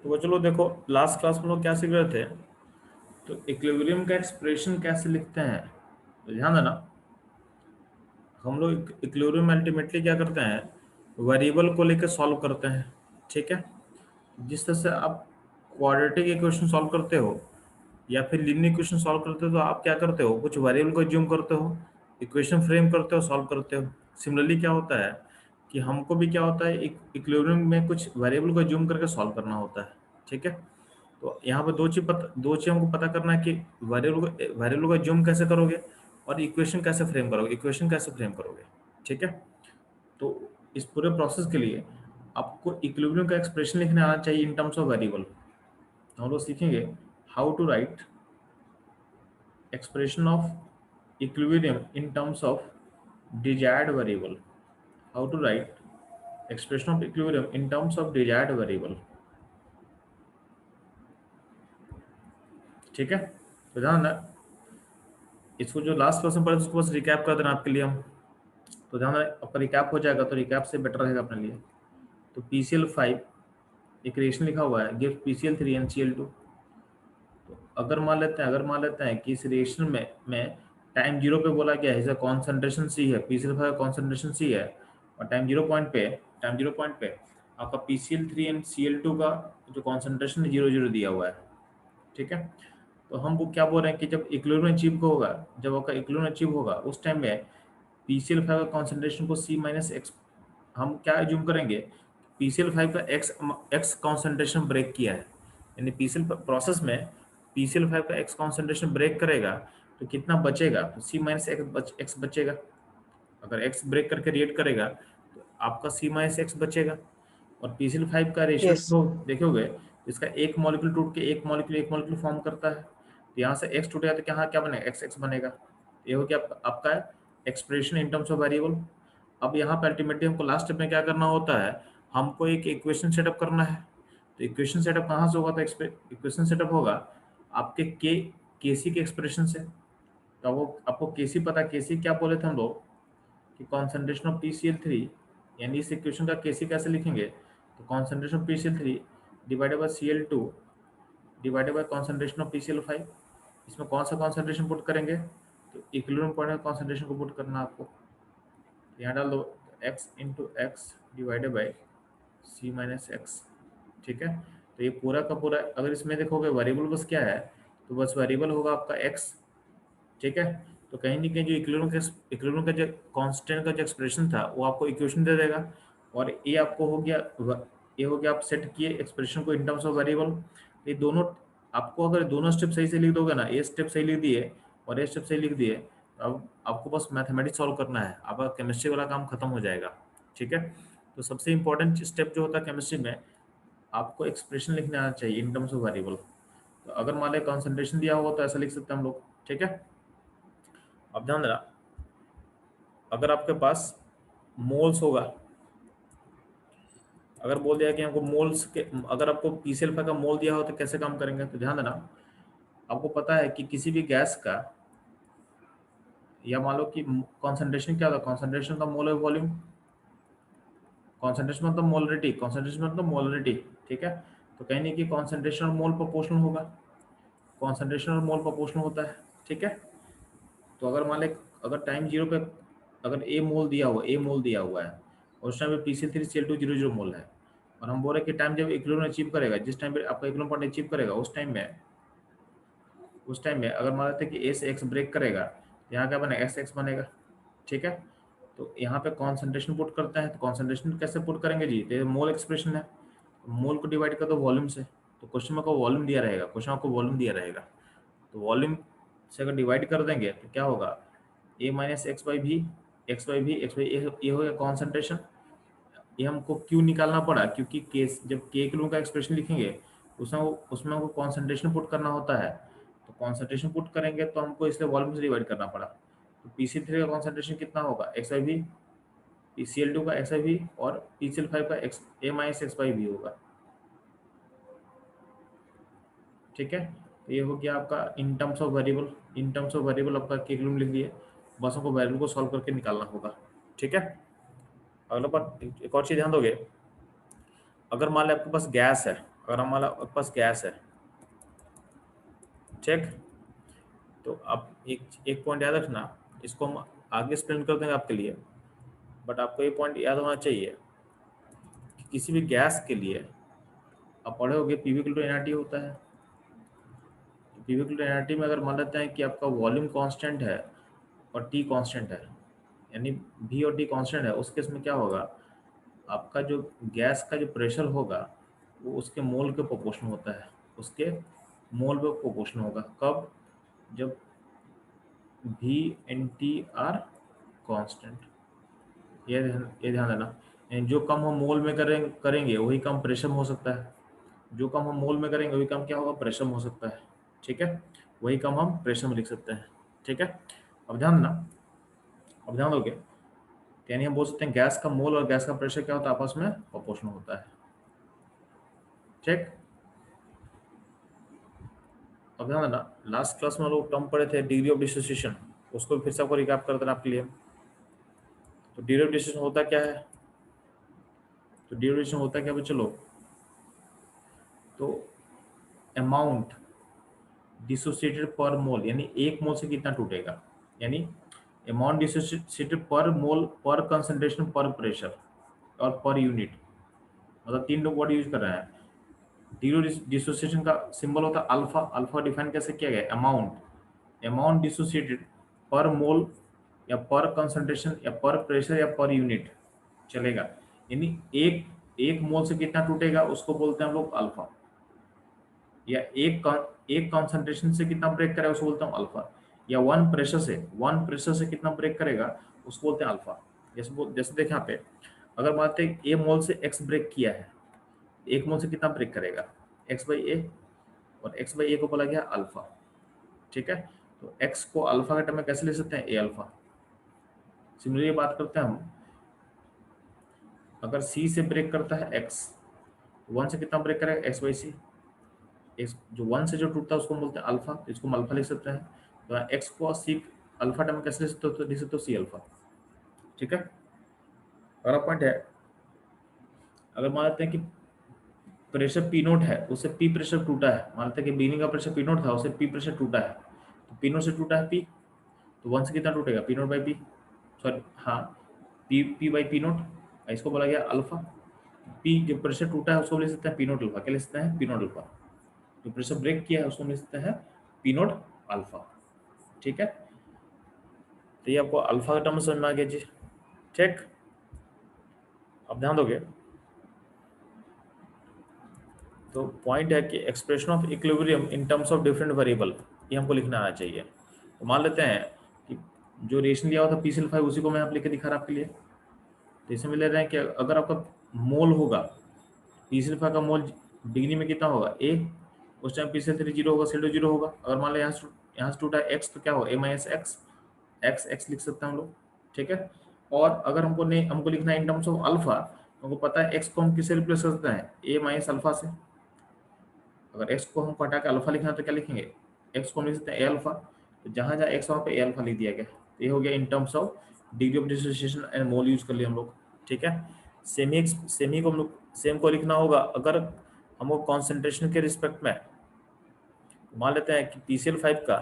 तो चलो देखो, लास्ट क्लास में हम लोग क्या सीख रहे थे, तो इक्विलिब्रियम का एक्सप्रेशन कैसे लिखते हैं। तो ध्यान देना, हम लोग इक्विलिब्रियम अल्टीमेटली क्या करते हैं, वेरिएबल को लेकर सॉल्व करते हैं। ठीक है, जिस तरह से आप क्वाड्रेटिक इक्वेशन सॉल्व करते हो या फिर लीनियर इक्वेशन सॉल्व करते हो, तो आप क्या करते हो, कुछ वेरिएबल को ज्यूम करते हो, इक्वेशन फ्रेम करते हो, सॉल्व करते हो। सिमिलरली क्या होता है कि हमको भी क्या होता है, इक्विलिब्रियम में कुछ वेरिएबल को ज्यूम करके सॉल्व करना होता है। ठीक है, तो यहाँ पे दो चीज हमको पता करना है कि वेरिएबल को ज्यूम कैसे करोगे और इक्वेशन कैसे फ्रेम करोगे। ठीक है, तो इस पूरे प्रोसेस के लिए आपको इक्विलिब्रियम का एक्सप्रेशन लिखने आना चाहिए इन टर्म्स ऑफ वेरिएबल। हम लोग सीखेंगे how to write expression of equilibrium in terms of desired variable. How to write expression of equilibrium in terms of desired variable. ठीक है, तो ध्यान ना, इसको जो लास्ट क्लास में पढ़े उसको बस रिकैप कर देना आपके लिए हम। तो ध्यान आपका रिकैप हो जाएगा, तो रिकैप से बेटर रहेगा अपने लिए। तो PCl5 एक रिएक्शन लिखा हुआ है, गिव PCl3 NCl2। तो अगर मान लेते हैं कि इस रिएक्शन में टाइम जीरो पे बोला गया है, कॉन्सेंट्रेशन सी है, PCl5 का कॉन्सेंट्रेशन सी है, और टाइम जीरो पॉइंट पे आपका PCl3 एंड Cl2 का जो कॉन्सेंट्रेशन है 0 0 दिया हुआ है। ठीक है, तो हम वो क्या बोल रहे हैं कि जब इक्विलिब्रियम अचीव होगा उस टाइम में PCl5 का कॉन्सेंट्रेशन को C माइनस एक्स, हम क्या एज्यूम करेंगे, PCl5 का एक्स कॉन्सेंट्रेशन ब्रेक किया है, यानी PCl प्रोसेस में PCl5 का एक्स कॉन्सेंट्रेशन ब्रेक करेगा तो कितना बचेगा, तो C माइनस एक्स बचेगा। अगर एक्स ब्रेक करके रिएक्ट करेगा तो आपका C माइनस एक्स बचेगा। और PCl5 का रेशियो यस देखोगे, इसका एक मॉलिक्यूल टूट के एक मॉलिक्यूल फॉर्म करता है, तो यहाँ से एक्स टूटेगा तो यहाँ क्या बनेगा, एक्स बनेगा। ये हो गया आपका expression in terms of variable. अब यहाँ पे अल्टीमेटली हमको लास्ट स्टेप में क्या करना होता है, हमको एक इक्वेशन सेटअप करना है। तो इक्वेशन सेटअप कहाँ से होगा, तो इक्वेशन सेटअप होगा आपके केसी के एक्सप्रेशन से। तो वो आपको केसी पता, केसी क्या बोले थे हम लोग कि कॉन्सेंट्रेशन ऑफ PCl3, यानी इस इक्वेशन का केसी कैसे लिखेंगे, तो concentration of PCl3 divided by Cl2 divided by concentration of PCl5। इसमें कौन सा कॉन्सेंट्रेशन पुट करेंगे, तो इक्विलिब्रियम पॉइंट में कॉन्सेंट्रेशन को पुट करना आपको। यहाँ डाल दो x into x divided by C minus x. ठीक है, तो ये पूरा का पूरा, अगर इसमें देखोगे वेरिएबल बस क्या है, तो बस वेरिएबल होगा आपका x। ठीक है, तो कहीं ना कहीं जो इक्विलिब्रियम का जो कांस्टेंट का जो एक्सप्रेशन था वो आपको इक्वेशन दे देगा। और ये आपको हो गया, ये हो गया, आप सेट किए एक्सप्रेशन को इन टर्म्स ऑफ वेरिएबल। ये दोनों आपको, अगर दोनों स्टेप सही से लिख दोगे ना, ये स्टेप सही लिख दिए और ये स्टेप सही लिख दिए, अब आपको बस मैथमेटिक्स सॉल्व करना है, आपका केमिस्ट्री वाला काम खत्म हो जाएगा। ठीक है, तो सबसे इंपॉर्टेंट स्टेप जो होता है केमिस्ट्री में, आपको एक्सप्रेशन लिखने आना चाहिए इन टर्म्स ऑफ वेरिएबल। तो अगर मान लें कॉन्सेंट्रेशन दिया होगा तो ऐसा लिख सकते हैं हम लोग। ठीक है, अब ध्यान देना, अगर आपके पास मोल्स होगा, अगर बोल दिया कि हमको मोल्स के, अगर आपको PCl5 का मोल दिया हो तो कैसे काम करेंगे, तो ध्यान देना, आपको पता है कि किसी भी गैस का, या मान लो कि कॉन्सेंट्रेशन क्या होता है, कॉन्सेंट्रेशन का मोल है वॉल्यूम, कॉन्सेंट्रेशन मतलब मोलरिटी। ठीक है, तो कहीं नहीं कि कॉन्सेंट्रेशन और मोल प्रोपोर्शनल होगा, कॉन्सेंट्रेशन और मोल प्रोपोर्शनल होता है। ठीक है, तो अगर मान ले, अगर टाइम जीरो पे अगर ए मोल दिया हुआ है और उस टाइम पे PCl3 Cl2 0 0 मोल है, और हम बोल रहे हैं कि टाइम जब इक्विलिब्रियम अचीव करेगा, जिस टाइम पे आपका इक्विलिब्रियम पॉइंट अचीव करेगा उस टाइम में अगर मान लेते हैं कि ए से एक्स ब्रेक करेगा, तो यहाँ क्या बनेगा, एक्स बनेगा। ठीक है, तो यहाँ पे कॉन्सेंट्रेशन पुट करते हैं, तो कॉन्सेंट्रेशन कैसे पुट करेंगे जी, तो मोल एक्सप्रेशन है, मोल को डिवाइड कर दो वॉल्यूम से। तो क्वेश्चन में आपको वॉल्यूम दिया रहेगा, तो वॉल्यूम से अगर डिवाइड कर देंगे तो क्या होगा, ए माइनस एक्स बाई भी, ये हो गया कॉन्सेंट्रेशन। ये हमको क्यों निकालना पड़ा, क्योंकि केस जब के किलो का एक्सप्रेशन लिखेंगे उसमें हमको कॉन्सेंट्रेशन पुट करना होता है। तो कॉन्सेंट्रेशन पुट करेंगे तो हमको इसलिए वॉल्यूम से डिवाइड करना पड़ा। तो PC3 का कॉन्सेंट्रेशन कितना होगा, एक्स बाई भी, PCl2 का एक्स बाई भी, और PCl5 का x A minus x by भी होगा। ठीक है, तो ये हो गया आपका इन टर्म्स ऑफ वेरिएबल आपका के किलो लिख दिए, बस हमको वेरिएबल को सॉल्व करके निकालना होगा। ठीक है, अगला बात, एक और चीज ध्यान दोगे, अगर मान लें आपके पास गैस है, अगर हमारा पास गैस है, ठीक, तो आप एक एक पॉइंट याद रखना, इसको हम आगे एक्सप्लेन कर देंगे आपके लिए, बट आपको ये पॉइंट याद होना चाहिए कि किसी भी गैस के लिए आप पढ़े होगे पीवी इक्वल टू एनआरटी होता है। पीवी इक्वल टू एनआरटी में अगर मान लेते हैं कि आपका वॉल्यूम कांस्टेंट है और टी कांस्टेंट है, यानी भी और टी कांस्टेंट है, उस केस में क्या होगा, आपका जो गैस का जो प्रेशर होगा वो उसके मोल के प्रोपोर्शन होता है, उसके मोल पे प्रोपोर्शन होगा। कब? जब भी एन टी आर कांस्टेंट। ये ध्यान देना, यानी जो कम हम मोल में करेंगे वही कम प्रेशर में हो सकता है, जो कम हम मोल में करेंगे वही कम क्या होगा, प्रेशर में हो सकता है। ठीक है, वही कम हम प्रेशर में लिख सकते हैं। ठीक है, अब ध्यान देना, अब ध्यान दोगे, यानी हम बोल सकते हैं गैस का मोल और गैस का प्रेशर क्या होता है, आपस में प्रोपोर्शनल होता है। ठीक, अब ध्यान देना, लास्ट क्लास में हम लोग टर्म पढ़े थे डिग्री ऑफ डिसोसिएशन, उसको फिर से आपको रिकैप कर देना आपके लिए। तो डिग्री ऑफ डिसोसिएशन होता क्या है, तो डिग्री ऑफ डिसोसिएशन होता क्या बच्चे लोग, तो अमाउंट डिसोसिएटेड पर मोल, यानी एक मोल से कितना टूटेगा, यानी अमाउंट डिसोसिएटेड पर मोल पर कंसंट्रेशन पर प्रेशर और पर यूनिट, मतलब तीन लोग वर्ड यूज कर रहे हैं। डिग्री डिसोसिएशन का सिंबल होता है अल्फा। अल्फा डिफाइन कैसे किया गया, अमाउंट, अमाउंट डिसोसिएटेड पर मोल या पर कंसंट्रेशन या पर प्रेशर या पर यूनिट चलेगा, यानी एक एक मोल से कितना टूटेगा उसको बोलते हैं हम लोग अल्फा, या एक कॉन्सेंट्रेशन से कितना ब्रेक करेगा उसको बोलते हैं अल्फा, या वन प्रेशर से कितना ब्रेक करेगा उसको बोलते हैं अल्फा। जैसे देखें यहाँ पे, अगर मानते हैं ए मोल से एक्स ब्रेक किया है, एक मोल से कितना ब्रेक करेगा, एक्स बाई ए, और एक्स बाई ए को बोला गया अल्फा। ठीक है, तो एक्स को अल्फा के टर्म में कैसे ले सकते हैं, ए अल्फा। सिमिलरली बात करते हैं हम, अगर सी से ब्रेक करता है एक्स, वन से कितना ब्रेक करेगा, एक्स बाई सी, जो वन से जो टूटता है उसको बोलते हैं अल्फा, इसको हम अल्फा लिख सकते हैं। तो एक्स को सी अल्फा टर्म में कैसे लिख सकते हो, तो लिख सकते हो सी अल्फा। ठीक है, अगला पॉइंट है, अगर मान लेते हैं कि प्रेशर पी नोट है, उससे पी प्रेशर टूटा है, मान लेते हैं कि बिगिनिंग का प्रेशर पी नोट था, उससे पी प्रेशर टूटा है, तो पी नोट से टूटा है पी, तो वन से कितना टूटेगा, P not by P, sorry हाँ, P P by P not, इसको बोला गया अल्फा। पी जो प्रेशर टूटा है उसको लिख सकते हैं पी नोट अल्फा, क्या लिख सकते हैं, पी नोट अल्फा। जो प्रेशर ब्रेक किया है उसको लिख सकते हैं पी नोट अल्फा। ठीक है, तो ये आपको अल्फा का टर्म समझ में आ गया जी। ठीक, अब ध्यान दोगे, तो पॉइंट है कि expression of equilibrium in terms of different variable, ये हमको लिखना आना चाहिए। तो मान लेते हैं कि जो रेशन दिया हुआ था PCl5 उसी को मैं यहाँ लिख के दिखा रहा आपके लिए। तो इसमें ले रहे हैं कि अगर आपका मोल होगा, PCl5 का मोल डिग्री में कितना होगा, ए, उस टाइम PCl3 जीरो होगा, CL2 जीरो होगा। अगर मान लें यहाँ से टूटा एक्स, तो क्या होगा, ए माइनस एक्स, एक्स लिख सकते हैं हम लोग। ठीक है, और अगर हमको लिखना है इन टर्म्स ऑफ अल्फा, हमको पता है एक्स को हम किससे रिप्लेस कर सकते हैं, ए माइनस अल्फा से। अगर एक्स को हम हटा के अल्फा लिखना है तो क्या लिखेंगे, एक्स को हम लिख सकते हैं ए अल्फा, तो जहाँ जहाँ एक्स वहाँ पे ए अल्फा लिख दिया गया। तो ये हो गया इन terms of degree of dissociation and mole use कर लिया हम लोग। ठीक है, सेमी को हम लोग सेम को लिखना होगा अगर हमको कॉन्सेंट्रेशन के रिस्पेक्ट में, मान लेते हैं कि PCl5 का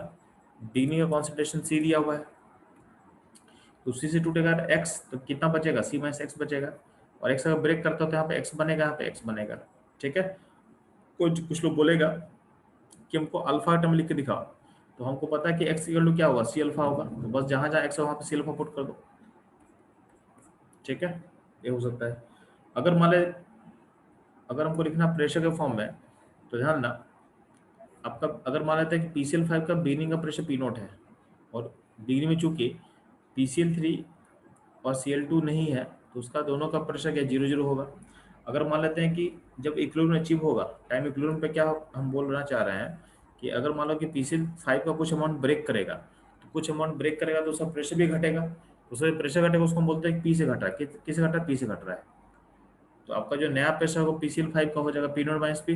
डिग्री का कॉन्सेंट्रेशन सी दिया हुआ है, तो सी से टूटेगा एक्स, तो कितना बचेगा, सी माइनस एक्स बचेगा, और एक्स अगर ब्रेक करता हो तो यहाँ पे एक्स बनेगा, यहाँ पे एक्स बनेगा। ठीक है, कुछ लोग बोलेगा कि हमको अल्फा टर्म लिख के दिखाओ, तो हमको पता है कि एक्स इक्वल टू क्या होगा, सी अल्फा होगा, तो बस जहां जहां एक्स है वहां पे सी अल्फा पुट कर दो। ठीक है, ये हो सकता है। अगर मान ले, अगर हमको लिखना प्रेशर के फॉर्म में, तो ध्यान ना, आपका अगर मान लेते हैं कि PCl5 का बिगिनिंग का प्रेशर पी नोट है, और डिग्री में चूंकि PCl3 और Cl2 नहीं है, तो उसका दोनों का प्रेशर क्या, जीरो जीरो होगा। अगर मान लेते हैं कि जब इक्विलिब्रियम अचीव होगा, टाइम इक्विलिब्रियम पे क्या हम बोलना चाह रहे हैं कि अगर मान लो कि PCl5 का कुछ अमाउंट ब्रेक करेगा, तो कुछ अमाउंट ब्रेक करेगा तो उसका प्रेशर भी घटेगा, तो उसका प्रेशर घटेगा उसको हम बोलते हैं कि पी से घट रहा है, किससे घट रहा है, पी से घट रहा है। तो आपका जो नया प्रेशर होगा PCl5 का हो जाएगा पी नोट माइनस पी,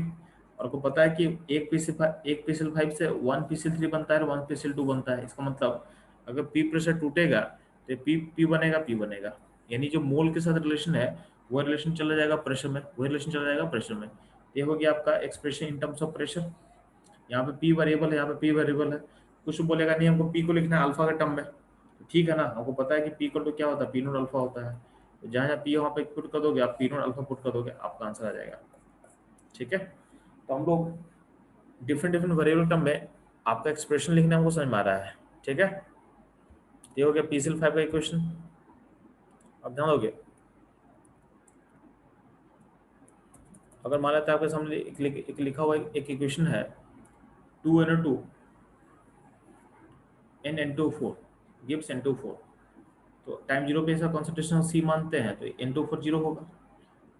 और आपको पता है कि एक PCl5 से वन PCl3 बनता है और वन PCl2 बनता है। इसका मतलब अगर पी प्रेशर टूटेगा तो पी बनेगा, पी बनेगा, यानी जो मोल के साथ रिलेशन है वो रिलेशन चला जाएगा प्रेशर में, वही रिलेशन चला जाएगा प्रेशर में। ये हो गया आपका expression in terms of pressure. यहाँ पे पी वेरिएबल है, यहाँ पे पी वेरिएबल है। कुछ बोलेगा नहीं हमको पी को लिखना है अल्फा के टर्म में, तो ठीक है ना, हमको पता है कि पी को तो क्या होता है, पी नोट अल्फा होता है। तो जहाँ जहाँ पी वहाँ पे पुट कर दोगे आप, पी नोट अल्फा पुट कर दोगे, आपका आंसर आ जाएगा। ठीक है, तो हम लोग डिफरेंट डिफरेंट वेरिएबल टर्म में आपका एक्सप्रेशन लिखना हमको समझ में आ रहा है। ठीक है, ये हो गया PCl5 का इक्वेशन। अब ध्यान दोगे, अगर मान लेते हैं आपके सामने एक लिखा हुआ एक इक्वेशन है 2NO2 NN2O4 गिव्स N2O4, तो टाइम जीरो पे इसका कॉन्सेंट्रेशन C मानते हैं तो N2O4 जीरो होगा।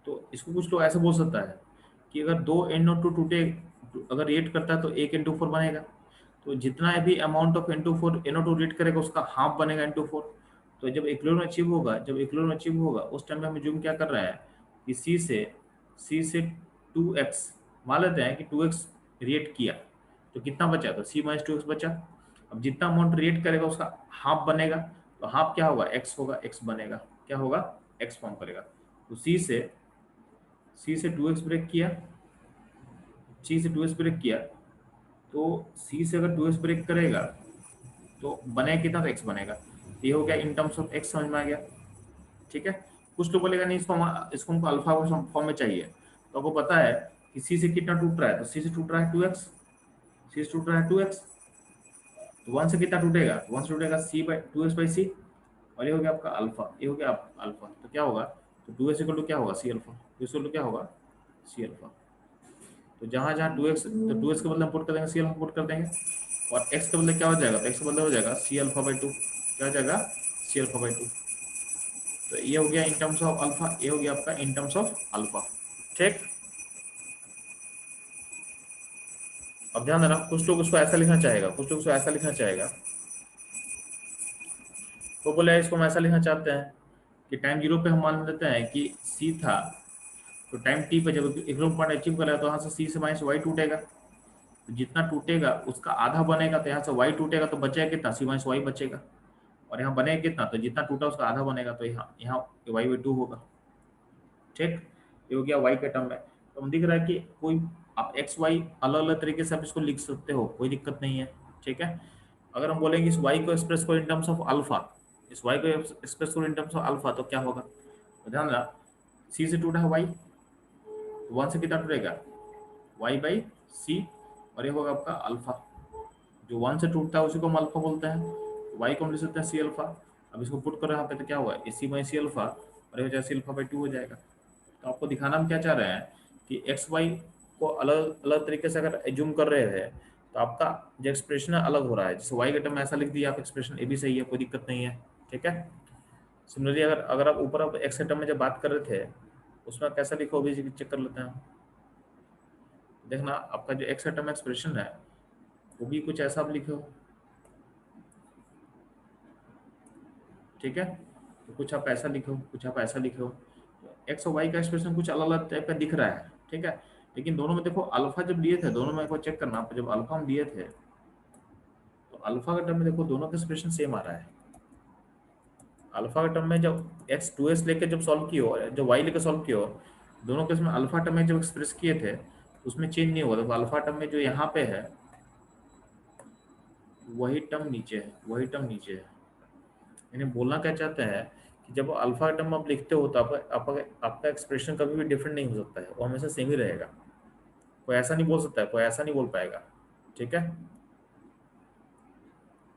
तो इसको कुछ लोग ऐसे बोल सकता है कि अगर दो NO2 टूटे, अगर रिएक्ट करता है तो एक N2O4 बनेगा, तो जितना भी amount of N2O4 NO2 react करेगा उसका हाफ बनेगा N2O4। तो जब इक्विलिब्रियम अचीव होगा, उस टाइम में हमें जूम क्या कर रहा है कि C से 2x, मान लेते हैं कि 2x रिएक्ट किया तो कितना बचा, तो C-2x बचा। अब जितना अमाउंट रिएक्ट करेगा उसका हाफ बनेगा, तो हाफ क्या होगा, x होगा, x बनेगा, क्या होगा, x फॉर्म करेगा। तो C से 2x ब्रेक किया, C से 2x ब्रेक किया, तो C से अगर 2x ब्रेक करेगा तो बनेगा कितना, तो x बनेगा। ये हो गया इन टर्म्स ऑफ x, समझ में आ गया। ठीक है, कुछ तो बोलेगा नहीं इसको हमको अल्फा फॉर्म में चाहिए, तो आपको पता है कि C से कितना टूट रहा है, तो C से टूट रहा है 2x, C से टूट रहा है 2x, तो 1 से कितना टूटेगा, 1 से टूटेगा C/2x/C, और ये हो गया आपका अल्फा, ये हो गया अल्फा, तो क्या होगा, तो 2x इक्वल टू क्या होगा, C alpha, 2x equal to क्या होगा, C अल्फा। तो जहाँ जहाँ 2x, तो 2x के बदले हम पुट कर देंगे C अल्फा पुट कर देंगे, और x के बदले क्या हो जाएगा, तो x के बदले हो जाएगा C अल्फा/2, क्या हो जाएगा, C अल्फा/2। तो ये हो गया इन टर्म्स ऑफ अल्फा, ये हो गया आपका इन टर्म्स ऑफ अल्फा। ठीक, अब ध्यान देना, कुछ लोग उसको ऐसा लिखना चाहेगा, कुछ लोग उसको ऐसा लिखना चाहेगा, तो बोले इसको हम ऐसा लिखना चाहते हैं कि टाइम जीरो पे हम मान लेते हैं कि C था, तो टाइम टी पे जब इक्विलिब्रियम पॉइंट अचीव करेगा तो यहाँ से C से माइनस वाई टूटेगा, तो जितना टूटेगा उसका आधा बनेगा, तो यहाँ से y टूटेगा तो बचेगा कितना, C-y बचेगा, और यहाँ बनेगा कितना, तो जितना टूटा उसका आधा बनेगा, तो यहाँ यहाँ y/2 होगा। ठीक, ये हो गया y के टर्म में। तो हम दिख रहा है कि कोई आप x y अलग अलग तरीके से आप इसको लिख सकते हो, कोई दिक्कत नहीं है। ठीक है, अगर हम बोलेंगे इस y को एक्सप्रेस करो इन टर्म्स ऑफ अल्फा, इस y को एक्सप्रेस करो इन टर्म्स ऑफ अल्फा, तो क्या होगा, तो ध्यान रहा, C से टूटा है y, 1 से कितना टूटेगा, y/c, और ये होगा आपका अल्फा। जो 1 से टूटता है उसी को हम अल्फा बोलते हैं, y को हम लिख सकते हैं C अल्फा। अब इसको पुट करो यहाँ पे तो क्या होगा, C/c अल्फा, और ये हो जाएगा C अल्फा/2 हो जाएगा। तो आपको दिखाना हम क्या चाह रहे हैं कि एक्स वाई को अलग अलग तरीके से अगर एज्यूम कर रहे हैं तो आपका जो एक्सप्रेशन है अलग हो रहा है। जैसे वाई के टर्म में ऐसा लिख दिया आप एक्सप्रेशन, ए भी सही है, कोई दिक्कत नहीं है। ठीक है, सिमिलरली अगर अगर आप ऊपर आप एक्स के टर्म में जब बात कर रहे थे उसमें कैसा लिखो भी चेक कर लेते हैं। देखना आपका जो एक्स का टर्म एक्सप्रेशन है वो भी कुछ ऐसा आप लिखो। ठीक है, तो कुछ आप ऐसा लिखो, कुछ आप ऐसा लिखो। एक्स और वाई का एक्सप्रेशन कुछ अलग अलग टाइप का दिख रहा है। ठीक है, लेकिन दोनों में देखो अल्फा जब लिए थे, दोनों में एक बार चेक करना, जब अल्फा हम लिए थे तो अल्फा का टर्म में देखो दोनों का एक्सप्रेशन सेम आ रहा है। अल्फा के टर्म में जब एक्स 2x लेके जब सॉल्व किए हो, जब वाई लेके सॉल्व किए हो, दोनों केस में अल्फा टर्म में जब एक्सप्रेस किए थे तो उसमें चेंज नहीं हुआ। तो अल्फा टर्म में जो यहाँ पे है वही टर्म नीचे है, वही टर्म नीचे है। यानी बोलना क्या चाहते हैं कि जब अल्फा टर्म आप लिखते हो तो आपका एक्सप्रेशन कभी भी डिफरेंट नहीं हो सकता है, वो हमेशा सेम ही रहेगा। कोई ऐसा नहीं बोल सकता है, कोई ऐसा नहीं बोल पाएगा। ठीक है,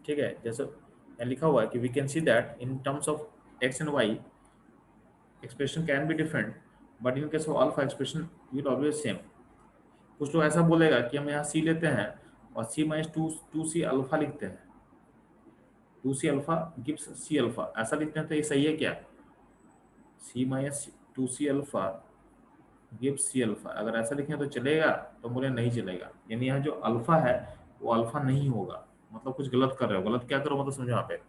ठीक है, जैसे यहाँ लिखा हुआ है कि we can see that in terms of x and y expression can be different but in case of alpha expression will always same। कुछ लोग ऐसा बोलेगा कि हम यहाँ c लेते हैं और C-2c अल्फा लिखते हैं, 2c alpha gives c alpha, ऐसा लिखते हैं, तो ये सही है क्या, C-2c alpha gives c alpha, अगर ऐसा लिखें तो चलेगा, तो बोले नहीं चलेगा। यानी यहाँ जो अल्फा है वो अल्फा नहीं होगा, मतलब कुछ गलत कर रहे हो। गलत क्या करो मतलब समझो। यहाँ पे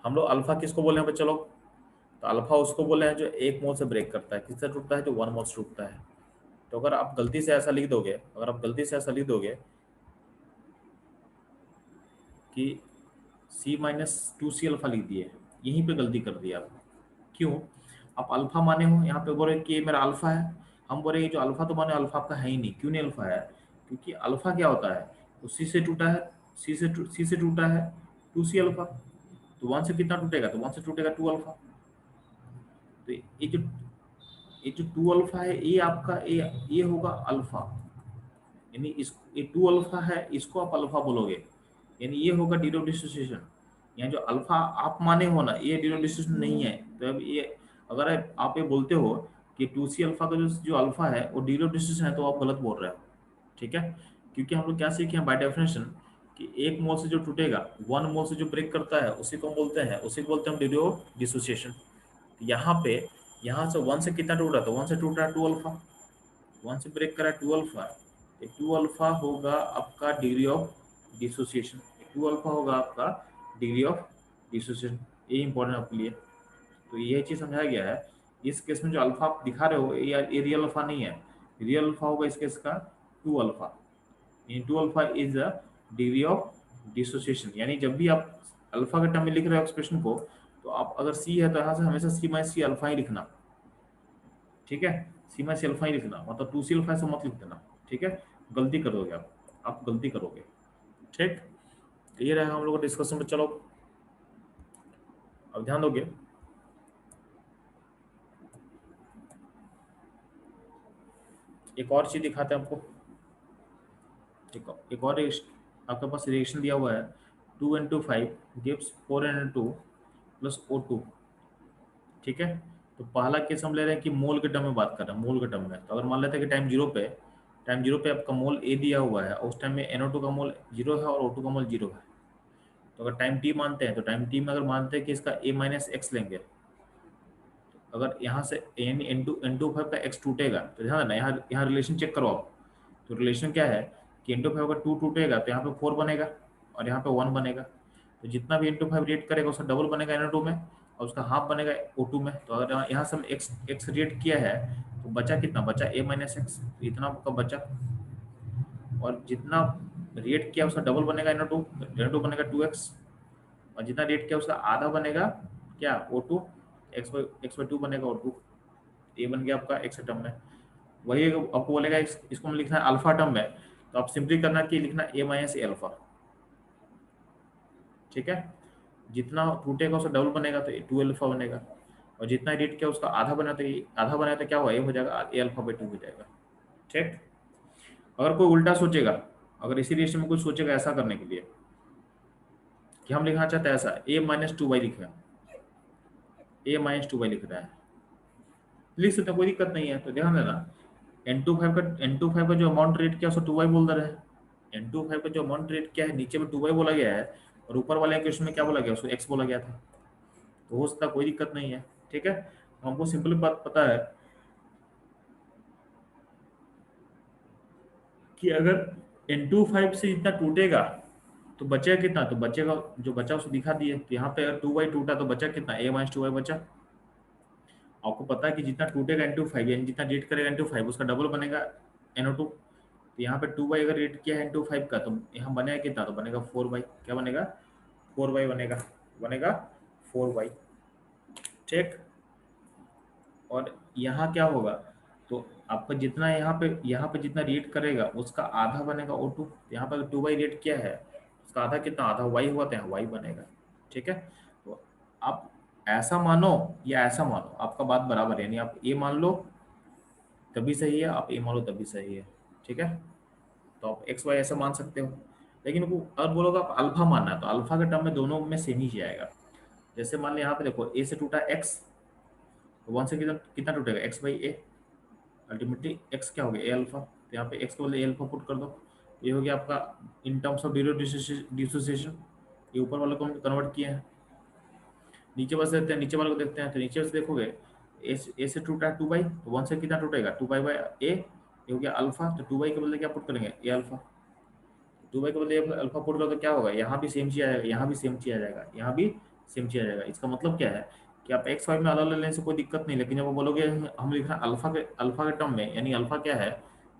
हम लोग अल्फा किसको बोले हैं चलो, तो अल्फा उसको बोले हैं जो एक मोल से ब्रेक करता है, किससे टूटता है, जो 1 मोल से टूटता है। तो अगर आप गलती से ऐसा लिख दोगे, अगर आप गलती से ऐसा लिख दोगे कि C-2c अल्फा लिख दिए, यहीं पे गलती कर दी आप। क्यों, आप अल्फा माने हो, यहाँ पे बोले कि ये मेरा अल्फा है, हम बोलेंगे जो अल्फा तो माने अल्फा आपका है ही नहीं। क्यों नहीं अल्फा है? क्योंकि अल्फा क्या होता है, तो सी से टूटा है, सी से टूटा है 2c अल्फा, तो 1 से कितना टूटेगा, तो 1 से टूटेगा 2 अल्फा। तो ये जो 2 अल्फा है ये आपका ये होगा अल्फा, यानी इस ये 2 अल्फा है, इसको आप अल्फा बोलोगे, यानी ये होगा डिराइव डिसोसिएशन। यहाँ जो अल्फा आप माने हो ना, ये डिराइव डिसोसिएशन नहीं है। तो अब ये अगर आप ये बोलते हो कि 2c अल्फा का जो अल्फा है वो डिराइव डिसोसिएशन है, तो आप गलत बोल रहे हो। ठीक है, क्योंकि हम लोग क्या सीखे हैं बाय डेफिनेशन कि एक मोल से जो टूटेगा, 1 मोल से जो ब्रेक करता है उसी को बोलते हैं हम डिराइव डिसोसिएशन। यहाँ पे यहाँ से 1 से कितना टूट रहा था, 1 से टूट रहा है 2 अल्फा, 1 से ब्रेक करा 2 अल्फा, ये 2 अल्फा होगा आपका डिग्री ऑफ डिसोसिएशन, 2 अल्फा होगा आपका डिग्री ऑफ डिसोसिएशन। ये इंपॉर्टेंट आपके लिए, तो ये चीज़ समझाया गया है। इस केस में जो अल्फा आप दिखा रहे हो ये रियल अल्फा नहीं है, रियल अल्फा होगा इस केस का 2 alpha. In 2 alpha is a degree of dissociation, यानी जब भी आप अल्फा के टर्म में लिख रहे हो एक्सप्रेशन को, तो आप अगर सी है तो यहाँ से हमेशा सी माइनस सी अल्फा ही लिखना। ठीक है, सी माइनस सी अल्फा ही लिखना, मतलब 2c अल्फा से मत लिख देना। ठीक है, गलती करोगे आप गलती करोगे। ठीक, तो ये रहेगा हम लोग का डिस्कशन में। चलो अब ध्यान दोगे, एक और चीज दिखाते हैं आपको। एक और आपके पास रिएक्शन दिया हुआ है, 2n2 5 gives 4n2 plus O2। ठीक है, तो पहला केस हम ले रहे हैं कि मोल के टर्म में बात कर रहे हैं, मोल के टर्म में। तो अगर मान लेते हैं कि टाइम जीरो पे आपका मोल ए दिया हुआ है, और उस टाइम में NO2 का मोल 0 है और O2 का मोल 0 है। तो अगर टाइम टी मानते हैं, तो टाइम टी में अगर मानते हैं कि इसका a माइनस एक्स लेंगे, अगर यहाँ से यानी N25 का x टूटेगा, तो ध्यान देना यहाँ यहाँ रिलेशन चेक करो आप। तो रिलेशन क्या है कि N25 का 2 टूटेगा तो यहाँ पे 4 बनेगा और यहाँ पे 1 बनेगा। तो जितना भी N25 रिएक्ट करेगा उसका डबल बनेगा NO2 में, और उसका हाफ बनेगा O2 में। तो अगर यहाँ से हम x रिएक्ट किया है, तो बचा कितना, बचा a माइनस एक्स, इतना आपका बचा। और जितना रिएक्ट किया उसका डबल बनेगा NO2 बनेगा 2x, और जितना रेट किया उसका आधा बनेगा क्या, O2, x/2 बनेगा O2। ये बन गया आपका एक्स टर्म में। वही आपको बोलेगा इसको हम लिखना है अल्फा टर्म में, तो आप सिंपली करना कि लिखना a माइनस ए अल्फा। ठीक है, जितना टूटेगा उसका डबल बनेगा तो 2 अल्फा बनेगा, और जितना रेट किया उसका आधा बना तो आधा बना तो क्या हुआ, ये हो जाएगा a अल्फा बाई 2 हो जाएगा। ठीक, अगर कोई उल्टा सोचेगा, अगर इसी रिलेशन में कुछ सोचेगा ऐसा करने के लिए कि हम लिखना चाहते हैं ऐसा a-2y लिखेगा, a-2y लिख रहा है, लिख सकते हैं, कोई दिक्कत नहीं है। तो ध्यान देना N25 का जो अमाउंट रेट किया उसको 2y बोल दे रहे हैं। N25 का जो अमाउंट रेट किया है नीचे में 2y बोला गया है, और ऊपर वाले क्वेश्चन में क्या बोला गया, उसको x बोला गया था। तो हो सकता कोई दिक्कत नहीं है। ठीक है, हमको सिंपल बात पता है कि अगर N25 से जितना टूटेगा तो बचेगा कितना, तो बचेगा जो बचा उसको दिखा दिए। तो यहाँ पे अगर 2y टूटा तो बचा कितना, a-2y बचा। आपको पता है कि जितना टूटेगा N25 यानी जितना रेट करेगा N25 उसका डबल बनेगा NO2। तो यहाँ पे 2y अगर रेट किया है N25 का, तो यहाँ बनेगा कितना, तो बनेगा 4y। क्या बनेगा, 4y बनेगा, बनेगा 4y। ठीक, और यहाँ क्या होगा, तो आपका जितना यहाँ पे जितना रेट करेगा उसका आधा बनेगा O2। यहाँ पर 2y रेट किया है, उसका आधा कितना, आधा y हुआ, तो यहाँ y बनेगा। ठीक है, तो आप ऐसा मानो या ऐसा मानो, आपका बात बराबर है, यानी आप ये मान लो तभी सही है, आप ए मान लो तभी सही है। ठीक है, तो आप एक्स वाई ऐसा मान सकते हो। लेकिन वो अगर बोलोगे आप अल्फा मानना है, तो अल्फा के टर्म में दोनों में सेम ही जाएगा। जैसे मान लो यहाँ पे देखो ए से टूटा एक्स, तो वन से कितना कितना टूटेगा, x by A. Ultimately x क्या हो गया, ए अल्फा। तो यहाँ पे एक्स को बोले ए अल्फा पुट कर दो, ये हो गया आपका इन टर्म्स ऑफ डिसोसिएशन। ये ऊपर वाले को हम कन्वर्ट किए हैं। नीचे बस देखते हैं, नीचे वाले को देखते हैं। तो नीचे से देखोगे ए से टूटा 2y, तो 1 से कितना टूटेगा, 2y बाई ए, ये हो गया अल्फा। तो 2y के बदले क्या पुट करेंगे, ए अल्फा। 2y के बदले अल्फा पुट करो तो क्या होगा, यहाँ भी सेम चीज आ जाएगा, यहाँ भी सेम चीज आ जाएगा, यहाँ भी सेम चीज आ जाएगा। इसका मतलब क्या है कि आप एक्स वाई में अलग अलग लेने से कोई दिक्कत नहीं, लेकिन जब आप बोलोगे हम लिख रहे हैं अल्फा के टर्म में, यानी अल्फा क्या है,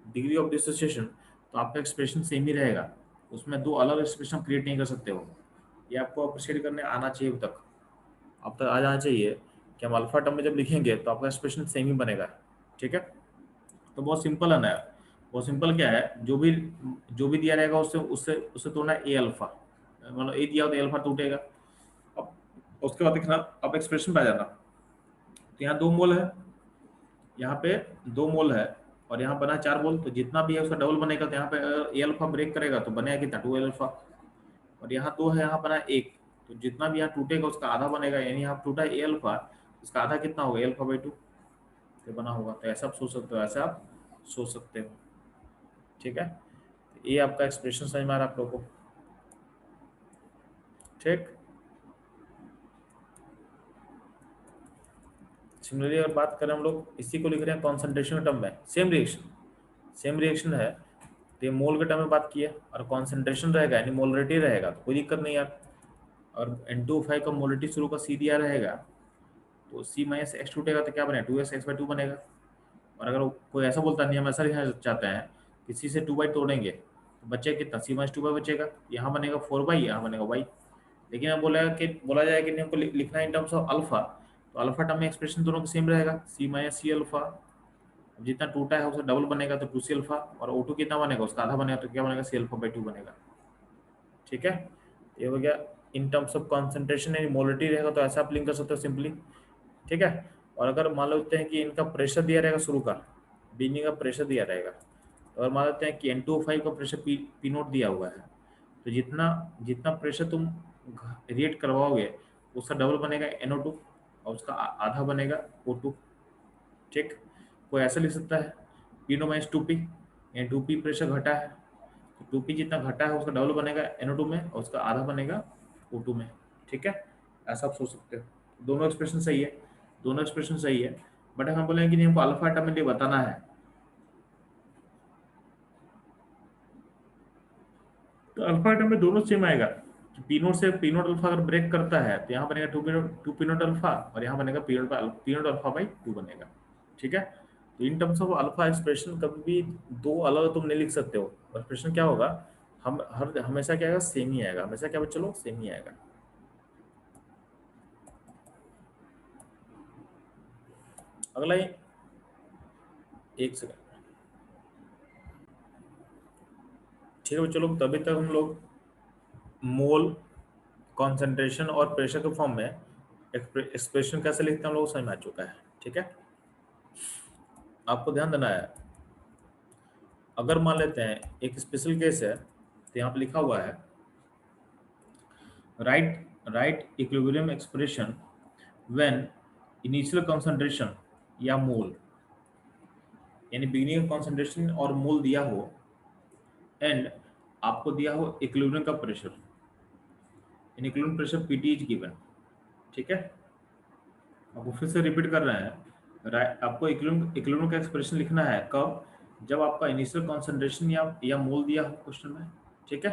डिग्री ऑफ डिसोसिएशन, तो आपका एक्सप्रेशन सेम ही रहेगा। उसमें दो अलग एक्सप्रेशन क्रिएट नहीं कर सकते हो। ये आपको अप्रिशिएट करने आना चाहिए अब तक, अब तक आ जाना चाहिए कि हम अल्फा टर्म में जब लिखेंगे तो आपका एक्सप्रेशन सेम ही बनेगा। ठीक है, तो बहुत सिंपल है ना, बहुत सिंपल क्या है, जो भी दिया रहेगा उससे उससे उससे तोड़ना ए अल्फा, मतलब ए दिया हो तो ए अल्फा टूटेगा। अब उसके बाद देखना, अब एक्सप्रेशन पे आ जाना। तो यहाँ 2 मोल है, यहाँ पे 2 मोल है, और यहाँ बना 4 मोल, तो जितना भी है उसका डबल बनेगा। तो यहाँ पे ए अल्फा ब्रेक करेगा तो बनेगा कितना, 2 अल्फा। और यहाँ 2 है, यहाँ बना 1, तो जितना भी यहाँ टूटेगा उसका आधा बनेगा, यानी यहाँ टूटा ए अल्फा, उसका आधा कितना होगा, ए अल्फा बाई 2 तो बना होगा। तो ऐसा आप सोच सकते हो, ऐसा आप सोच सकते हो। ठीक है, तो ये आपका एक्सप्रेशन समझ में आ रहा है आप लोगों को? ठीक। सिमिलरली अगर बात करें हम लोग, इसी को लिख रहे हैं कॉन्सेंट्रेशन टर्म में, सेम रिएक्शन है, तो ये मोल के टर्म में बात की है, और कॉन्सेंट्रेशन रहेगा यानी मोलरिटी रहेगा, तो कोई दिक्कत नहीं यार। और N2O5 का मोलरिटी शुरू का C दिया रहेगा, तो C माइनस एक्स टूटेगा तो क्या बनेगा, 2x(x/2) बनेगा। और अगर कोई ऐसा बोलता नहीं, हम ऐसा लिखना चाहते हैं कि C से 2 बाई तोड़ेंगे तो बचेगा कितना, C माइनस 2 बाई बचेगा, यहाँ बनेगा 4 बाई, यहाँ बनेगा y। लेकिन अब बोला जाएगा कि नहीं, हमको लिखना है इन टर्म्स ऑफ अल्फा, तो अल्फा टर्म में एक्सप्रेशन दोनों का सेम रहेगा, C माइनस C अल्फा। जितना टूटा है उसका डबल बनेगा तो 2C अल्फा, और O2 कितना बनेगा, उसका आधा बनेगा, तो क्या बनेगा, C अल्फा बाई 2 बनेगा। ठीक है, ये हो गया इन टर्म्स ऑफ कॉन्सेंट्रेशन, यानी मोलरिटी रहेगा तो ऐसा आप लिंक कर सकते हो सिंपली। ठीक है, और अगर मान लेते हैं कि इनका प्रेशर दिया रहेगा शुरू का, बीनिंग का प्रेशर दिया रहेगा, तो अगर मान लेते हैं कि N2O5 का प्रेशर पी नोट दिया हुआ है, तो जितना जितना प्रेशर तुम रिएक्ट करवाओगे उसका डबल बनेगा NO2, और उसका आधा बनेगा O2। ठीक, कोई ऐसा लिख सकता है P नो माइनस 2P, यानी 2P प्रेशर घटा है, तो 2P जितना घटा है उसका डबल बनेगा NO2 में, और उसका आधा बनेगा O2 में। ठीक है, ऐसा आप सोच सकते हो। दोनों एक्सप्रेशन सही है, दोनों एक्सप्रेशन सही है, बट हम बोलेंगे कि नहीं, हमको अल्फा टर्म में बताना है, तो अल्फा टर्म में दोनों सेम आएगा। पी नोट से पी नोट अल्फा अगर ब्रेक करता है तो यहाँ बनेगा 2 पी नोट अल्फा, और यहाँ बनेगा पी नोट अल्फा बाई 2 बनेगा। ठीक है, तो इन टर्म्स ऑफ अल्फा एक्सप्रेशन कभी भी दो अलग तुम नहीं लिख सकते हो। एक्सप्रेशन क्या होगा, हम हर हमेशा क्या आएगा, सेम ही आएगा, हमेशा क्या बच्चे लोग, सेम ही आएगा। अगला ही, एक सेकंड। ठीक है बच्चों लोग, तभी तक हम लोग मोल, कॉन्सेंट्रेशन और प्रेशर के फॉर्म में एक्सप्रेशन कैसे लिखते हैं हम लोग समझ में आ चुका है। ठीक है, आपको ध्यान देना है, अगर मान लेते हैं एक स्पेशल केस है, तो यहाँ पे लिखा हुआ है right equilibrium expression when initial concentration या मोल, यानी बिगिनिंग कंसंट्रेशन और मोल दिया हो, एंड आपको दिया हो इक्विलिब्रियम का प्रेशर, यानी equilibrium pressure PT is given. ठीक है, आपको फिर से रिपीट कर रहे हैं, आपको इक्विलिब्रियम का एक्सप्रेशन लिखना है कब, जब आपका इनिशियल कंसंट्रेशन या मोल दिया हो क्वेश्चन में। ठीक है,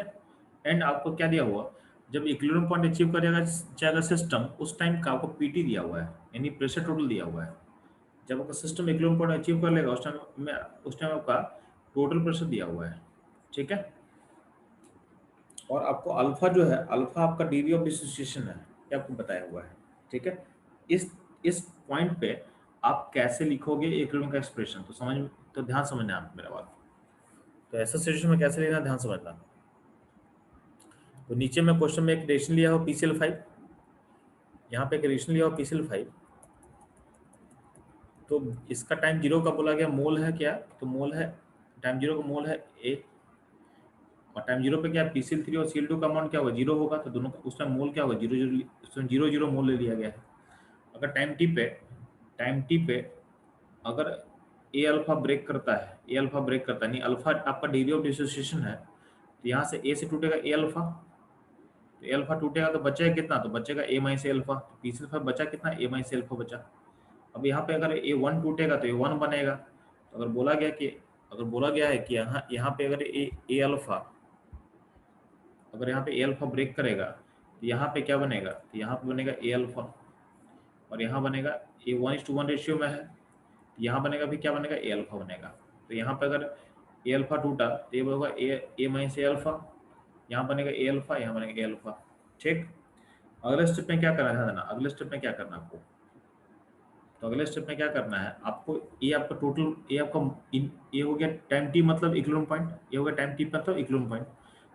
एंड आपको क्या दिया हुआ, जब इक्विलिब्रियम पॉइंट अचीव करेगा जाएगा सिस्टम, उस टाइम का आपको पीटी दिया हुआ है, यानी प्रेशर टोटल दिया हुआ है। जब आपका सिस्टम इक्विलिब्रियम पॉइंट अचीव कर लेगा उस टाइम आपका टोटल प्रेशर दिया हुआ है। ठीक है, और आपको अल्फा जो है, अल्फा आपका डिग्री ऑफ डिसोसिएशन है, ये आपको बताया हुआ है। ठीक है, इस इस पॉइंट पे आप कैसे लिखोगे इक्विलिब्रियम का एक्सप्रेशन, तो तो ध्यान समझना आप मेरा बात। तो ऐसा सिचुएशन में कैसे लेना, ध्यान समझना। तो नीचे में क्वेश्चन में एक रिएक्शन लिया हो PCl5, यहाँ पे एक रिएक्शन लिया हो PCl5, तो इसका टाइम जीरो का बोला गया मोल है क्या, तो मोल है, टाइम जीरो का मोल है ए, और टाइम जीरो पे क्या PCl3 और Cl2 का अमाउंट क्या होगा, जीरो होगा, तो दोनों का उस टाइम मोल क्या होगा, जीरो जीरो, उसमें जीरो जीरो मोल ले लिया गया है। अगर टाइम टी पे अगर ए अल्फा ब्रेक करता है, ए अल्फा ब्रेक करता है, नहीं अल्फा आपका डिग्री ऑफ डिसोसिएशन है, तो यहाँ से ए से टूटेगा ए अल्फा, तो ए अल्फा टूटेगा तो बचेगा कितना, तो बचेगा ए माइनस ए अल्फा, तो PCl5 बचा कितना, ए माइनस ए अल्फा बचा। अब यहाँ पे अगर A1 टूटेगा तो A1 बनेगा, तो अगर बोला गया है कि यहाँ पे अगर ए अल्फा, अगर यहाँ पे ए अल्फा ब्रेक करेगा तो यहाँ पे क्या बनेगा, तो यहाँ पे बनेगा ए अल्फा, और यहाँ बनेगा A1:1 रेशियो में है, तो यहाँ बनेगा भी क्या बनेगा, ए अल्फा बनेगा। तो यहाँ पे अगर ए अल्फा टूटा तो ये होगा ए माइनस ए अल्फा, यहाँ बनेगा ए अल्फा, यहाँ बनेगा ए अल्फा। ठीक, अगले स्टेप में क्या करना है, अगले स्टेप में क्या करना है आपको, तो अगले स्टेप में क्या करना है आपको, ये आपका टोटल, ये आपका ये हो गया टाइम टी मतलब इक्विलिब्रियम पॉइंट, ये हो गया टाइम टी मतलब इक्विलिब्रियम पॉइंट।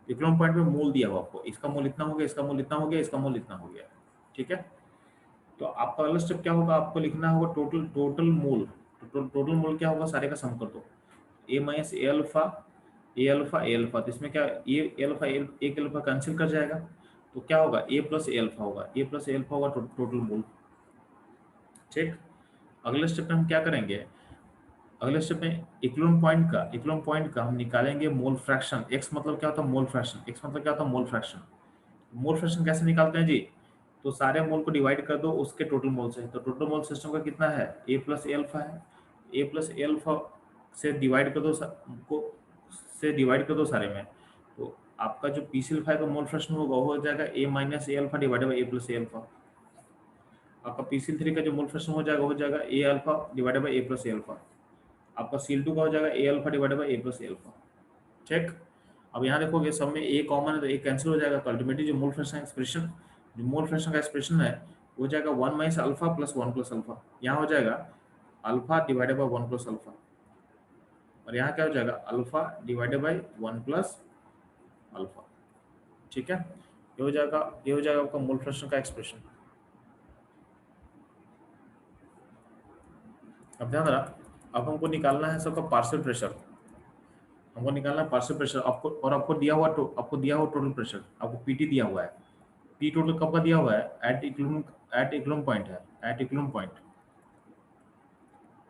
इक्विलिब्रियम पॉइंट में मोल दिया हुआ आपको, इसका मोल इतना हो गया, इसका मोल इतना हो गया, इसका मोल इतना हो गया, ठीक है। तो आपका अगला स्टेप क्या होगा, आपको लिखना होगा total total mole. Total mole क्या होगा, सारे का सम कर दो, ए minus A alpha, A alpha A alpha, तो इसमें क्या ए अल्फा एक अल्फा कैंसिल कर जाएगा, तो क्या होगा ए प्लस ए अल्फा होगा, ए प्लस ए अल्फा होगा टोटल मोल, ठीक। अगले स्टेप में हम क्या करेंगे, अगले स्टेप में इक्विलिब्रियम पॉइंट का हम निकालेंगे मोल फ्रैक्शन। एक्स मतलब क्या होता है मोल फ्रैक्शन, एक्स मतलब क्या होता है मोल फ्रैक्शन। मोल फ्रैक्शन कैसे निकालते हैं जी, तो सारे मोल को डिवाइड कर दो उसके टोटल मोल से, तो टोटल मोल सिस्टम का कितना है ए प्लस ए अल्फा है, ए प्लस ए अल्फा से डिवाइड कर दो को से डिवाइड कर दो सारे में, तो आपका जो पीसीएल5 का मोल फ्रैक्शन होगा वो हो जाएगा A minus A alpha divided by A plus A alpha. आपका पीसीएल3 का जो मोल फ्रैक्शन हो जाएगा A alpha divided by A plus A alpha. आपका सीएल2 का हो जाएगा A alpha divided by A plus A alpha, ठीक। अब यहाँ देखोगे सब में ए कॉमन है तो ए कैंसिल हो जाएगा, तो अल्टीमेटली जो मोल फ्रैक्शन एक्सप्रेशन, जो मोल फ्रैक्शन का एक्सप्रेशन है वो हो जाएगा 1 minus alpha plus 1 plus alpha. यहाँ हो जाएगा alpha divided by 1 plus alpha, और यहाँ क्या हो जाएगा alpha divided by 1 plus alpha, ठीक है। ये हो जाएगा आपका मोल फ्रैक्शन का एक्सप्रेशन। अब ध्यान रहा, अब हमको निकालना है सबका पार्शियल प्रेशर, हमको निकालना है पार्शियल प्रेशर आपको, और आपको दिया हुआ आपको दिया हुआ टोटल प्रेशर, आपको पीटी दिया हुआ है। पी टोटल कब का दिया हुआ है, एट इक्विलिब्रियम पॉइंट है, एट इक्विलिब्रियम पॉइंट। तो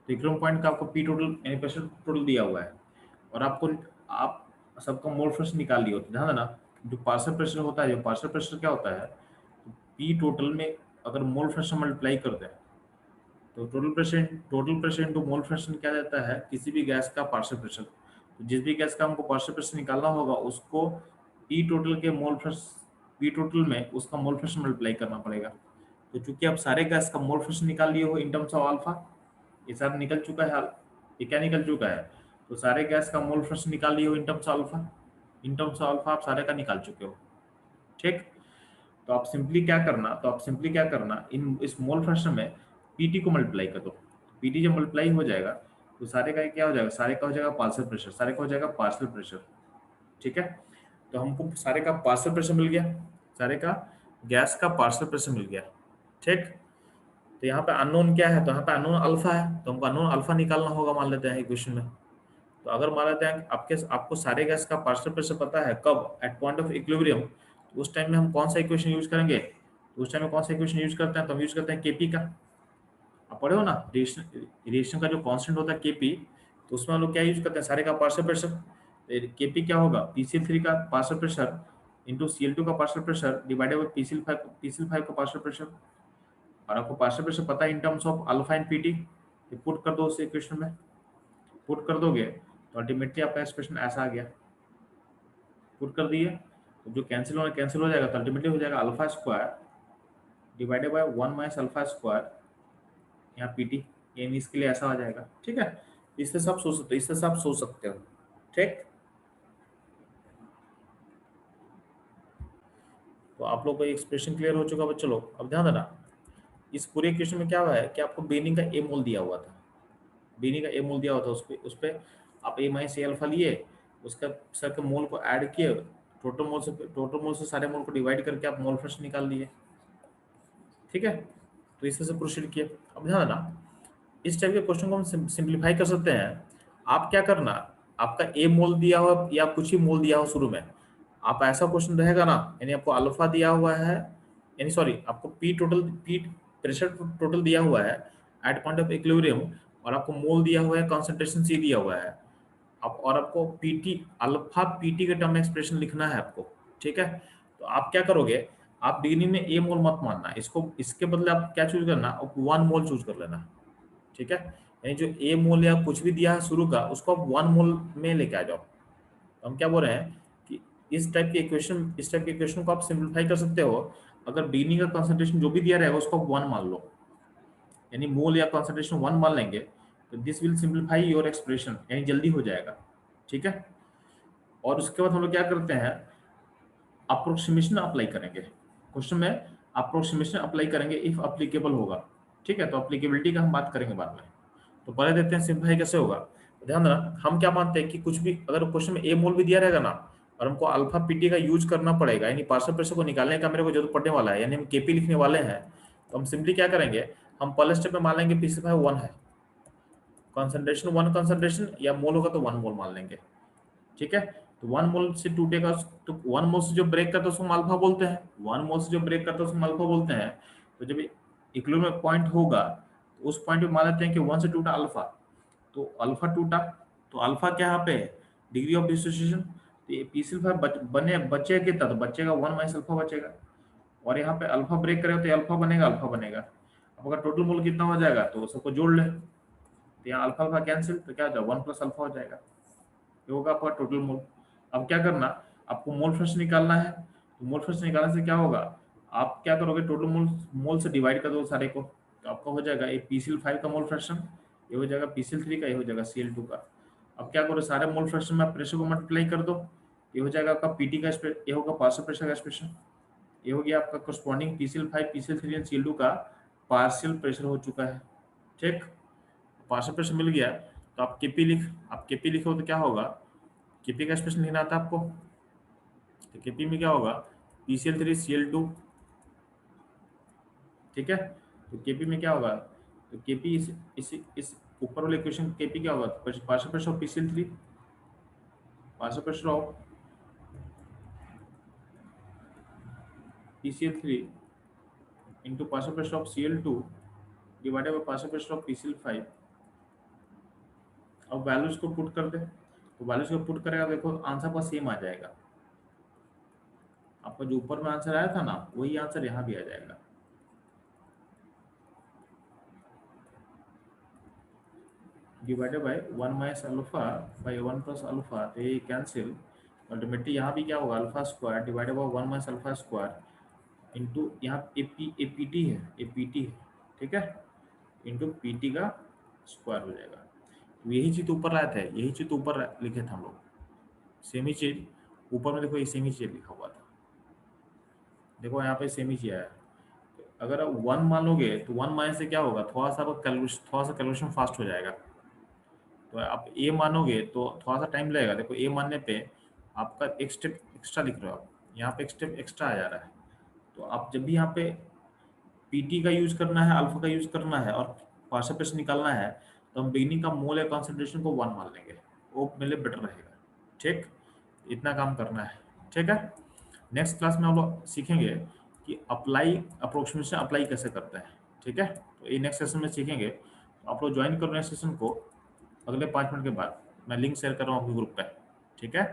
इक्विलिब्रियम पॉइंट का आपको पी टोटल यानी प्रेशर टोटल दिया हुआ है, और आपको आप सबका मोल फ्रैक्शन निकाल लिया, तो ध्यान देना जो पार्शियल प्रेशर होता है, जो पार्शियल प्रेशर क्या होता है, पी टोटल में अगर मोल फ्रैक्शन मल्टीप्लाई करते हैं तो total pressure into mole fraction क्या देता है किसी भी गैस का पार्शियल प्रेशर। तो जिस भी गैस का हमको पार्शियल प्रेशर निकालना होगा उसको पी टोटल के मोल फ्रैक्शन, पी टोटल में उसका मोल फ्रैक्शन मल्टीप्लाई करना पड़ेगा। तो चूंकि आप सारे गैस का मोल फ्रैक्शन निकाल लिए हो इन टर्म्स ऑफ अल्फा, ये सारा निकल चुका है, ये क्या निकल चुका है, तो सारे गैस का मोल फ्रैक्शन निकाल लिए हो इन terms of alpha, in terms of alpha आप सारे का निकाल चुके हो, ठीक। तो आप सिंपली क्या करना, इन इस मोल फ्रैक्शन में पीटी को मल्टीप्लाई कर दो। पीटी जब मल्टीप्लाई हो जाएगा तो सारे का क्या हो जाएगा, सारे का हो जाएगा पार्शियल प्रेशर, सारे का हो जाएगा पार्शियल प्रेशर, ठीक है। तो हमको सारे का पार्शियल प्रेशर मिल गया, सारे का गैस का पार्शियल प्रेशर मिल गया, ठीक। तो यहाँ पे अननोन क्या है, तो यहाँ पे अननोन अल्फा है, तो हमको अननोन अल्फा निकालना होगा मान लेते हैं इक्वेशन में। तो अगर मान लेते हैं आपको सारे गैस का पार्शियल प्रेशर पता है कब, एट पॉइंट ऑफ इक्विलिब्रियम, तो उस टाइम में हम कौन सा इक्वेशन यूज करेंगे, तो उस टाइम में कौन सा इक्वेशन यूज करते हैं, तो हम यूज करते हैं केपी का। आप पढ़े हो ना रिएक्शन का जो कांस्टेंट होता है केपी, तो उसमें हम लोग क्या यूज करते हैं सारे का पार्शियल प्रेशर। केपी क्या होगा, पीसीएल3 का पार्शियल प्रेशर इंटू सीएल2 का पार्शियल प्रेशर डिवाइडेड बाई पीसीएल5 का पार्शियल प्रेशर, और आपको पार्शियल प्रेशर पता है इन terms of alpha and PT, put कर दो उस इक्वेशन में, पुट कर दोगे तो अल्टीमेटली आपका एक्सप्रेशन ऐसा आ गया, पुट कर दिए तो जो कैंसिल हो जाएगा, तो अल्टीमेटली हो जाएगा alpha square divided by 1 minus alpha square, यहाँ पीटी, यानी इसके लिए ऐसा आ जाएगा, ठीक है। इससे सब सोच सकते हो, इससे सब सोच सकते हो, ठीक। तो आप लोग का एक्सप्रेशन क्लियर हो चुका है, चलो अब ध्यान देना, इस पूरे क्वेश्चन में क्या हुआ है कि आपको बेनिंग का ए मोल दिया हुआ था, बेनिंग का ए मोल दिया हुआ था, उस पे आप ए माइनस ए अल्फा लिए, उसका सर के मोल को ऐड किए, टोटल मोल से सारे मोल को डिवाइड करके आप मोल फ्रैक्शन निकाल लिए, ठीक है। तो इस तरह से प्रोसीड किए। अब ध्यान देना इस टाइप के क्वेश्चन को हम सिंप्लीफाई कर सकते हैं। आप क्या करना, आपका ए मोल दिया हो या कुछ ही मोल दिया हो शुरू में, आप ऐसा क्वेश्चन रहेगा ना, यानी आपको अल्फा दिया हुआ है, यानी सॉरी आपको पी प्रेशर टोटल दिया हुआ है एट पॉइंट ऑफ इक्विलिब्रियम, और आपको मोल दिया हुआ है, कंसंट्रेशन सी दिया हुआ है, आप और आपको पीटी अल्फा पीटी के टर्म में एक्सप्रेशन लिखना है आपको, ठीक है। तो आप क्या करोगे, आप बिगिनिंग में ए मोल मत मानना, इसको इसके बदले आप क्या चूज करना, 1 मोल चूज कर लेना, ठीक है। यानी जो ए मोल या कुछ भी दिया है शुरू का उसको आप 1 मोल में लेके आ जाओ। तो हम क्या बोल रहे हैं कि इस टाइप के इक्वेशन को आप सिंप्लीफाई कर सकते हो, अगर बिगिनिंग का कंसंट्रेशन जो भी दिया रहेगा उसको आप 1 मान लो, यानी मोल या कंसंट्रेशन 1 मान लेंगे, तो this will simplify your expression, यानी जल्दी हो जाएगा, ठीक है। और उसके बाद हम लोग क्या करते हैं, अप्रोक्सीमेशन अप्लाई करेंगे, क्वेश्चन में अप्रोक्सीमेशन अप्लाई करेंगे इफ अप्लीकेबल होगा, ठीक है, तो अप्लीकेबिलिटी का हम बात करेंगे बाद में। तो पहले देखते हैं सिंप्लीफाई कैसे होगा। ध्यान देना, हम क्या मानते हैं कि कुछ भी अगर क्वेश्चन में ए मोल भी दिया रहेगा ना, और हमको अल्फा पीटी का यूज करना पड़ेगा, यानी पार्शियल प्रेशर को निकालने का मेरे को जरूरत पड़ने वाला है, यानी हम केपी लिखने वाले हैं, तो हम सिंपली क्या करेंगे, हम पहले स्टेप में मान लेंगे पी वन है, कंसंट्रेशन वन कंसंट्रेशन, या मोल होगा तो वन मोल मान लेंगे। ठीक है, तो वन मोल से टूटेगा, तो वन मोल से जो ब्रेक करता है उसको हम अल्फा बोलते हैं, वन मोल से जो ब्रेक करता है उसको हम अल्फा बोलते हैं। तो जब इक्विलिब्रियम पॉइंट होगा तो उस पॉइंट पे मान लेते हैं कि वन से टूटा अल्फा, तो अल्फा टूटा, तो अल्फा क्या यहाँ पे डिग्री ऑफ डिसोसिएशन, तो ये पीसीएल5 बने बचेगा कितना, तो बचेगा 1 माइनस अल्फा बचेगा, और यहाँ पे अल्फा ब्रेक करेगा तो ये अल्फा बनेगा, अल्फा बनेगा। अब अगर टोटल मोल कितना हो जाएगा तो सबको जोड़ ले, तो यहाँ अल्फा अल्फा कैंसिल, तो क्या हो जाएगा 1 प्लस अल्फा हो जाएगा, ये होगा आपका टोटल मोल। अब क्या करना, आपको मोल फ्रेक्शन निकालना है, तो मोल फ्रेक्शन निकालने से क्या होगा, आप क्या करोगे, टोटल मोल मोल से डिवाइड कर दो सारे को, तो आपका हो जाएगा ये पीसीएल5 का मोल फ्रेक्शन, ये हो जाएगा पीसीएल3 का, ये हो जाएगा सीएल2 का। अब क्या करो, सारे मोल फ्रेक्शन में आप प्रेशर को मल्टीप्लाई कर दो, ये हो जाएगा आपका पीटी का, ये होगा पार्शियल प्रेशर का एक्सप्रेशन, ये हो गया आपका करस्पॉन्डिंग पीसीएल5 पीसीएल3 एंड सीएल2 का पार्शियल प्रेशर हो चुका है। ठीक, पार्शियल प्रेशर मिल गया, तो आप केपी लिखो तो क्या होगा, केपी का एक्सप्रेशन लिखना आता है आपको, तो केपी में क्या होगा, पीसीएल3 सीएल2। ठीक है, तो केपी में क्या होगा, तो केपी इस ऊपर वाले इक्वेशन केपी क्या होगा, partial pressure of P C L three, partial pressure of P C L three into partial pressure of C L two divided by partial pressure of P C L five. अब वैल्यूज को पुट कर दे, तो वैल्यूज को पुट करेगा, देखो आंसर पर सेम आ जाएगा, आपका जो ऊपर में आंसर आया था ना वही आंसर यहाँ भी आ जाएगा। Divided by 1 minus alpha by 1 plus alpha, तो ये कैंसिल, अल्टीमेटली यहाँ भी क्या होगा, alpha square divided by 1 minus alpha square into यहाँ एपीटी है, एपीटी है, ठीक है, इंटू पीटी का स्क्वायर हो जाएगा। तो यही चीज ऊपर लाए थे, यही चीज ऊपर लिखे थे हम लोग, सेम ही चीज ऊपर में देखो, ये सेम ही चीज लिखा हुआ था, देखो यहाँ पे सेम ही चीज आया। अगर आप 1 मानोगे तो 1 माइनस से क्या होगा, थोड़ा सा कैलकुलेशन फास्ट हो जाएगा, तो आप ए मानोगे तो थोड़ा सा टाइम लगेगा। देखो ए मानने पे आपका एक स्टेप एक्स्ट्रा लिख रहे हो आप, यहाँ पे एक स्टेप एक्स्ट्रा आ जा रहा है, तो आप जब भी यहाँ पे पीटी का यूज करना है, अल्फा का यूज करना है और पार्शियल प्रेशर निकालना है, तो हम बिगनिंग का मोल या कॉन्सेंट्रेशन को 1 मान लेंगे, वो मेरे लिए बेटर रहेगा। ठीक, इतना काम करना है। ठीक है, नेक्स्ट क्लास में हम लोग सीखेंगे कि अप्लाई अप्रोक्सीमेशन अप्लाई कैसे करते हैं। ठीक है, तो ये नेक्स्ट सेशन में सीखेंगे, तो आप लोग ज्वाइन करो नेक्स्ट सेशन को अगले 5 मिनट के बाद, मैं लिंक शेयर कर रहा हूँ आपके ग्रुप पे। ठीक है।